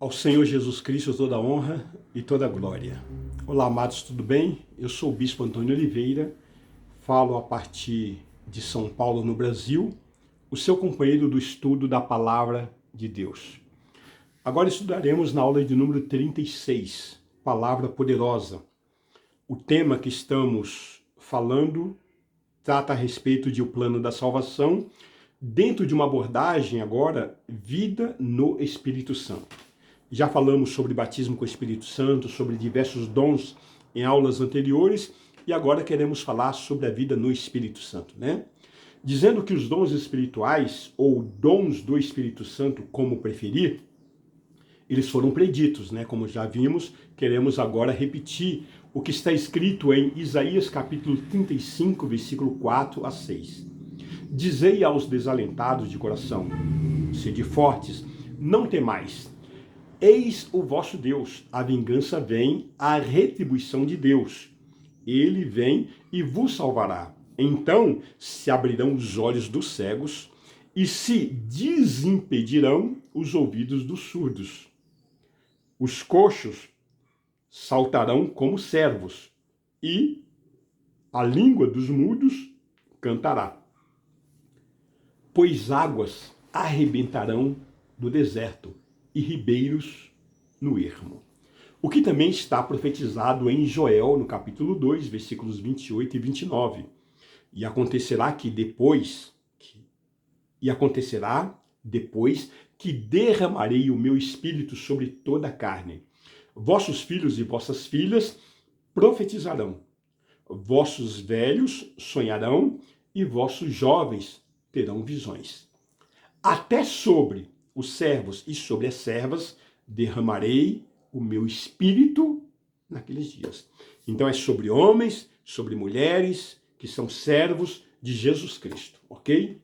Ao Senhor Jesus Cristo toda a honra e toda a glória. Olá, amados, tudo bem? Eu sou o Bispo Antônio Oliveira, falo a partir de São Paulo, no Brasil, o seu companheiro do estudo da Palavra de Deus. Agora estudaremos na aula de número 36, Palavra Poderosa. O tema que estamos falando trata a respeito de o plano da salvação, dentro de uma abordagem agora, vida no Espírito Santo. Já falamos sobre batismo com o Espírito Santo, sobre diversos dons em aulas anteriores, e agora queremos falar sobre a vida no Espírito Santo, né? Dizendo que os dons espirituais, ou dons do Espírito Santo, como preferir, eles foram preditos, né? Como já vimos, queremos agora repetir o que está escrito em Isaías capítulo 35, versículo 4 a 6. Dizei aos desalentados de coração, sede fortes, não temais. Eis o vosso Deus, a vingança vem, a retribuição de Deus. Ele vem e vos salvará. Então se abrirão os olhos dos cegos e se desimpedirão os ouvidos dos surdos. Os coxos saltarão como servos e a língua dos mudos cantará. Pois águas arrebentarão do deserto e ribeiros no ermo. O que também está profetizado em Joel, no capítulo 2, versículos 28 e 29. E acontecerá depois que derramarei o meu espírito sobre toda a carne. Vossos filhos e vossas filhas profetizarão. Vossos velhos sonharão e vossos jovens terão visões. Até sobre os servos e sobre as servas derramarei o meu espírito naqueles dias. Então é sobre homens, sobre mulheres que são servos de Jesus Cristo, ok?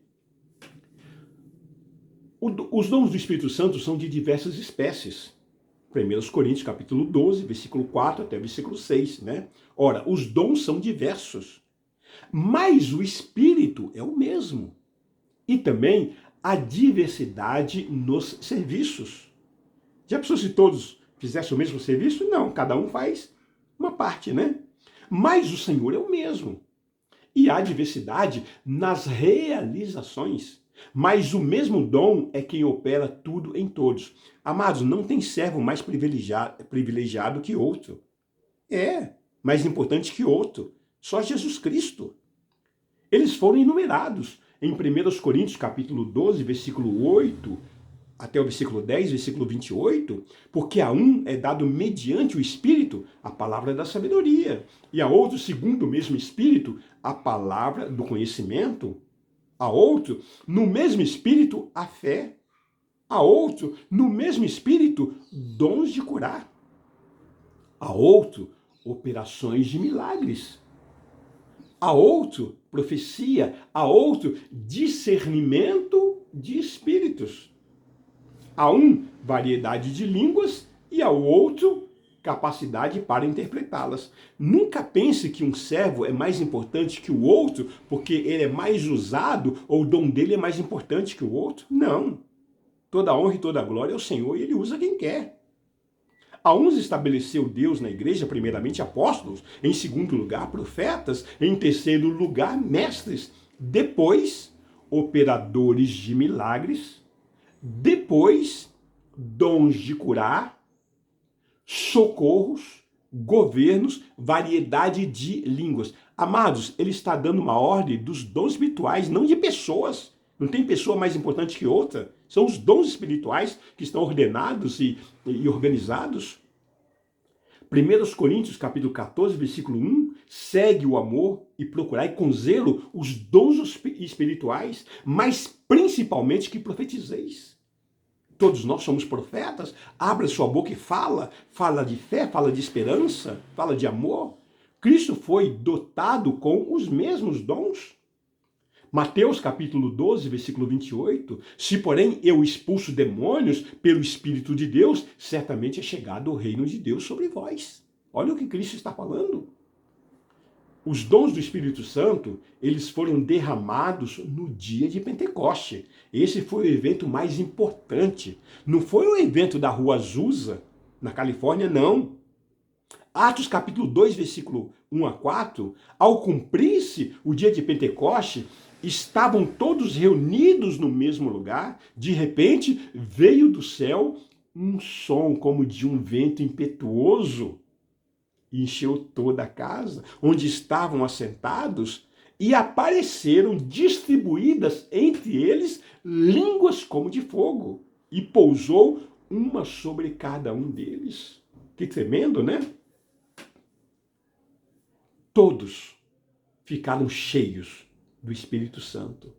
Os dons do Espírito Santo são de diversas espécies. 1 Coríntios capítulo 12, versículo 4 até versículo 6, né? Ora, os dons são diversos, mas o Espírito é o mesmo. E também a diversidade nos serviços. Já pensou se todos fizessem o mesmo serviço? Não, cada um faz uma parte, né? Mas o Senhor é o mesmo. E há diversidade nas realizações. Mas o mesmo dom é quem opera tudo em todos. Amados, não tem servo mais privilegiado que outro. Mais importante que outro. Só Jesus Cristo. Eles foram enumerados em 1 Coríntios capítulo 12, versículo 8, até o versículo 10, versículo 28, porque a um é dado mediante o Espírito a palavra da sabedoria, e a outro, segundo o mesmo Espírito, a palavra do conhecimento, a outro, no mesmo Espírito, a fé, a outro, no mesmo Espírito, dons de curar, a outro, operações de milagres, a outro, profecia, a outro, discernimento de espíritos. A um, variedade de línguas e ao outro, capacidade para interpretá-las. Nunca pense que um servo é mais importante que o outro porque ele é mais usado ou o dom dele é mais importante que o outro. Não. Toda a honra e toda a glória é ao Senhor e ele usa quem quer. A uns estabeleceu Deus na igreja, primeiramente apóstolos, em segundo lugar profetas, em terceiro lugar mestres, depois operadores de milagres, depois dons de curar, socorros, governos, variedade de línguas. Amados, ele está dando uma ordem dos dons espirituais, não de pessoas. Não tem pessoa mais importante que outra. São os dons espirituais que estão ordenados e organizados. 1 Coríntios capítulo 14, versículo 1, segue o amor e procurai com zelo os dons espirituais, mas principalmente que profetizeis. Todos nós somos profetas, abra sua boca e fala de fé, fala de esperança, fala de amor. Cristo foi dotado com os mesmos dons. Mateus capítulo 12, versículo 28, se porém eu expulso demônios pelo Espírito de Deus, certamente é chegado o reino de Deus sobre vós. Olha o que Cristo está falando. Os dons do Espírito Santo, eles foram derramados no dia de Pentecoste. Esse foi o evento mais importante. Não foi o evento da Rua Azusa, na Califórnia, não. Atos capítulo 2, versículo 1 a 4, ao cumprir-se o dia de Pentecoste, estavam todos reunidos no mesmo lugar. De repente, veio do céu um som como de um vento impetuoso, e encheu toda a casa onde estavam assentados, e apareceram distribuídas entre eles línguas como de fogo, e pousou uma sobre cada um deles. Que tremendo, né? Todos ficaram cheios do Espírito Santo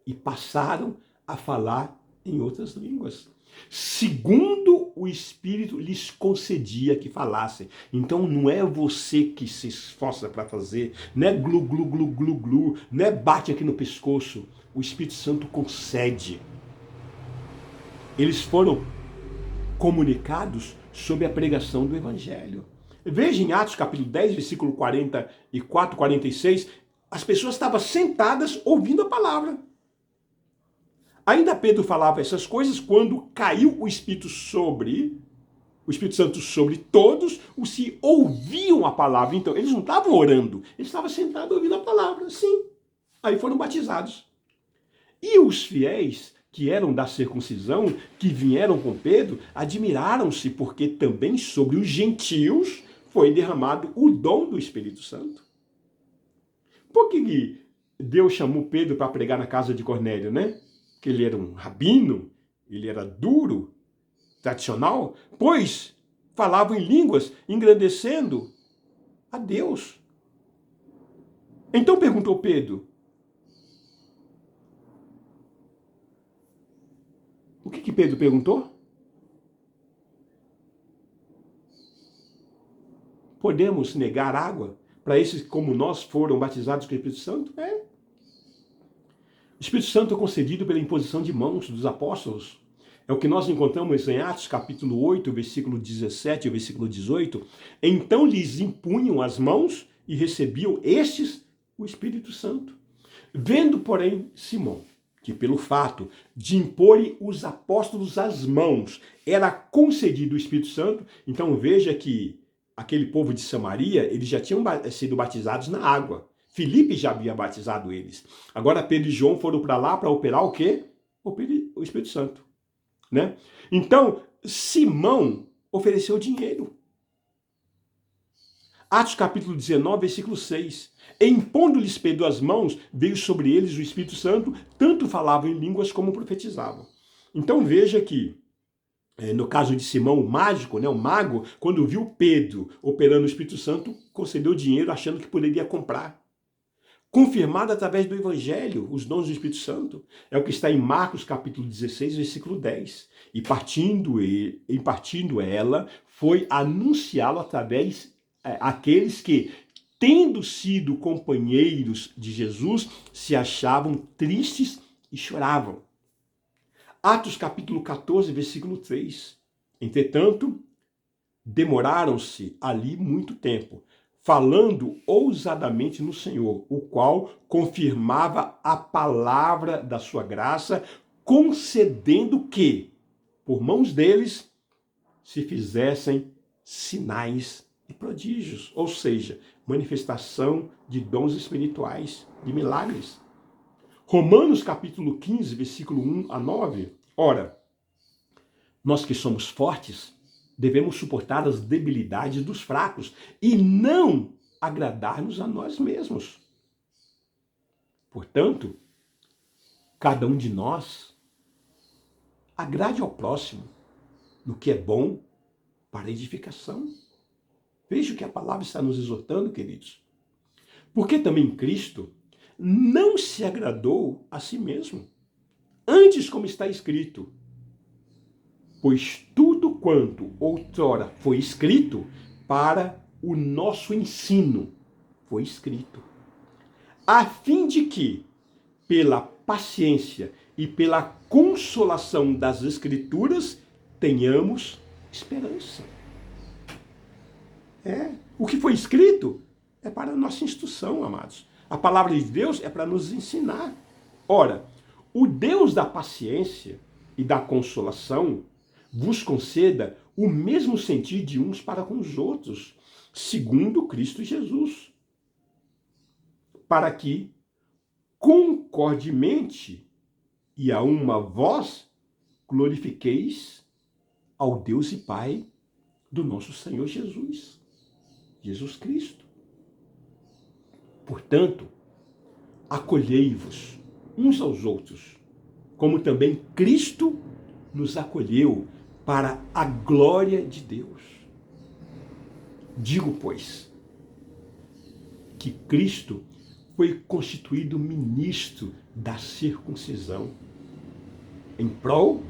e passaram a falar em outras línguas, segundo o Espírito lhes concedia que falassem. Então não é você que se esforça para fazer, não é glu, glu, glu, glu, glu, não é bate aqui no pescoço. O Espírito Santo concede. Eles foram comunicados sobre a pregação do Evangelho. Veja em Atos capítulo 10, versículo 44, 46, as pessoas estavam sentadas ouvindo a palavra. Ainda Pedro falava essas coisas quando caiu o Espírito Santo sobre todos, os que ouviam a palavra. Então, eles não estavam orando, eles estavam sentados ouvindo a palavra, sim. Aí foram batizados. E os fiéis que eram da circuncisão, que vieram com Pedro, admiraram-se, porque também sobre os gentios foi derramado o dom do Espírito Santo. Por que Deus chamou Pedro para pregar na casa de Cornélio, né? Que ele era um rabino, ele era duro, tradicional, pois falavam em línguas, engrandecendo a Deus. Então perguntou Pedro, o que Pedro perguntou? Podemos negar água para esses como nós foram batizados com o Espírito Santo? É. O Espírito Santo é concedido pela imposição de mãos dos apóstolos. É o que nós encontramos em Atos capítulo 8, versículo 17 e versículo 18. Então lhes impunham as mãos e recebiam estes o Espírito Santo. Vendo, porém, Simão, que pelo fato de imporem os apóstolos as mãos, era concedido o Espírito Santo, então veja que aquele povo de Samaria, eles já tinham sido batizados na água. Filipe já havia batizado eles. Agora Pedro e João foram para lá para operar o quê? O Espírito Santo. Né? Então, Simão ofereceu dinheiro. Atos capítulo 19, versículo 6. Impondo-lhes Pedro as mãos, veio sobre eles o Espírito Santo, tanto falavam em línguas como profetizavam. Então veja que, no caso de Simão, o mágico, né, o mago, quando viu Pedro operando o Espírito Santo, concedeu dinheiro achando que poderia comprar. Confirmado através do Evangelho, os dons do Espírito Santo. É o que está em Marcos capítulo 16, versículo 10. E partindo ela, foi anunciá-lo através aqueles que, tendo sido companheiros de Jesus, se achavam tristes e choravam. Atos capítulo 14, versículo 3. Entretanto, demoraram-se ali muito tempo, falando ousadamente no Senhor, o qual confirmava a palavra da sua graça, concedendo que, por mãos deles, se fizessem sinais e prodígios, ou seja, manifestação de dons espirituais, de milagres. Romanos capítulo 15, versículo 1 a 9. Ora, nós que somos fortes, devemos suportar as debilidades dos fracos e não agradar-nos a nós mesmos. Portanto, cada um de nós agrade ao próximo no que é bom para edificação. Veja o que a palavra está nos exortando, queridos. Porque também Cristo não se agradou a si mesmo. Antes, como está escrito, pois tudo quanto outrora foi escrito para o nosso ensino foi escrito, a fim de que, pela paciência e pela consolação das Escrituras, tenhamos esperança. O que foi escrito é para a nossa instrução, amados. A palavra de Deus é para nos ensinar. Ora, o Deus da paciência e da consolação vos conceda o mesmo sentir de uns para com os outros, segundo Cristo Jesus, para que, concordemente e a uma voz, glorifiqueis ao Deus e Pai do nosso Senhor Jesus Cristo. Portanto, acolhei-vos uns aos outros, como também Cristo nos acolheu para a glória de Deus. Digo, pois, que Cristo foi constituído ministro da circuncisão, em prol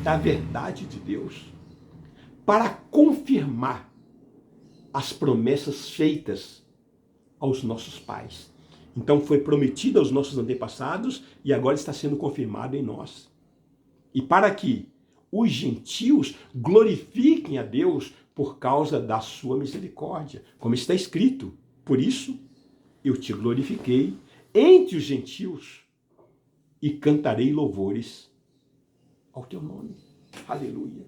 da verdade de Deus, para confirmar as promessas feitas aos nossos pais. Então foi prometido aos nossos antepassados e agora está sendo confirmado em nós. E para que os gentios glorifiquem a Deus por causa da sua misericórdia, como está escrito. Por isso eu te glorifiquei entre os gentios e cantarei louvores ao teu nome. Aleluia.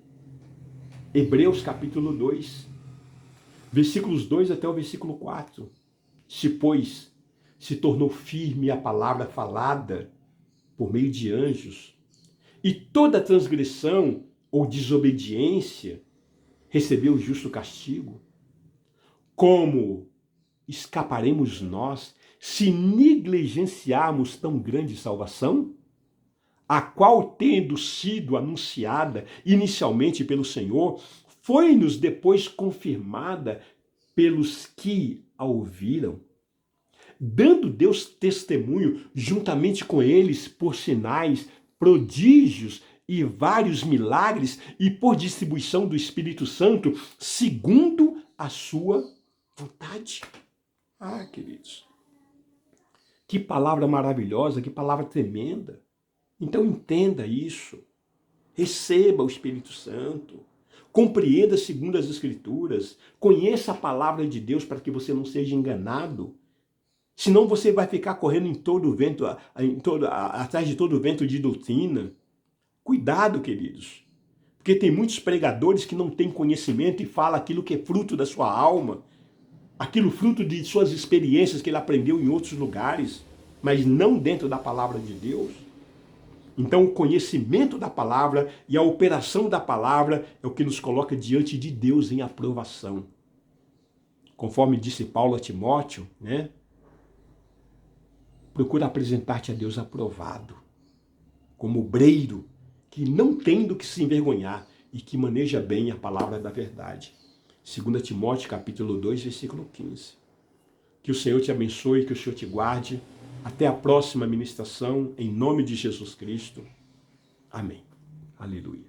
Hebreus capítulo 2, versículos 2 até o versículo 4. Se, pois, se tornou firme a palavra falada por meio de anjos, e toda transgressão ou desobediência recebeu justo castigo, como escaparemos nós se negligenciarmos tão grande salvação? A qual, tendo sido anunciada inicialmente pelo Senhor, foi-nos depois confirmada pelos que a ouviram, dando Deus testemunho juntamente com eles por sinais, prodígios e vários milagres e por distribuição do Espírito Santo, segundo a sua vontade. Ah, queridos, que palavra maravilhosa, que palavra tremenda. Então entenda isso, receba o Espírito Santo, compreenda segundo as Escrituras, conheça a palavra de Deus para que você não seja enganado. Senão você vai ficar correndo em todo vento, atrás de todo vento de doutrina. Cuidado, queridos, porque tem muitos pregadores que não têm conhecimento e falam aquilo que é fruto da sua alma, aquilo fruto de suas experiências que ele aprendeu em outros lugares, mas não dentro da palavra de Deus. Então, o conhecimento da palavra e a operação da palavra é o que nos coloca diante de Deus em aprovação. Conforme disse Paulo a Timóteo, né? Procura apresentar-te a Deus aprovado, como obreiro que não tem do que se envergonhar e que maneja bem a palavra da verdade. 2 Timóteo capítulo 2, versículo 15. Que o Senhor te abençoe, que o Senhor te guarde. Até a próxima ministração, em nome de Jesus Cristo. Amém. Aleluia.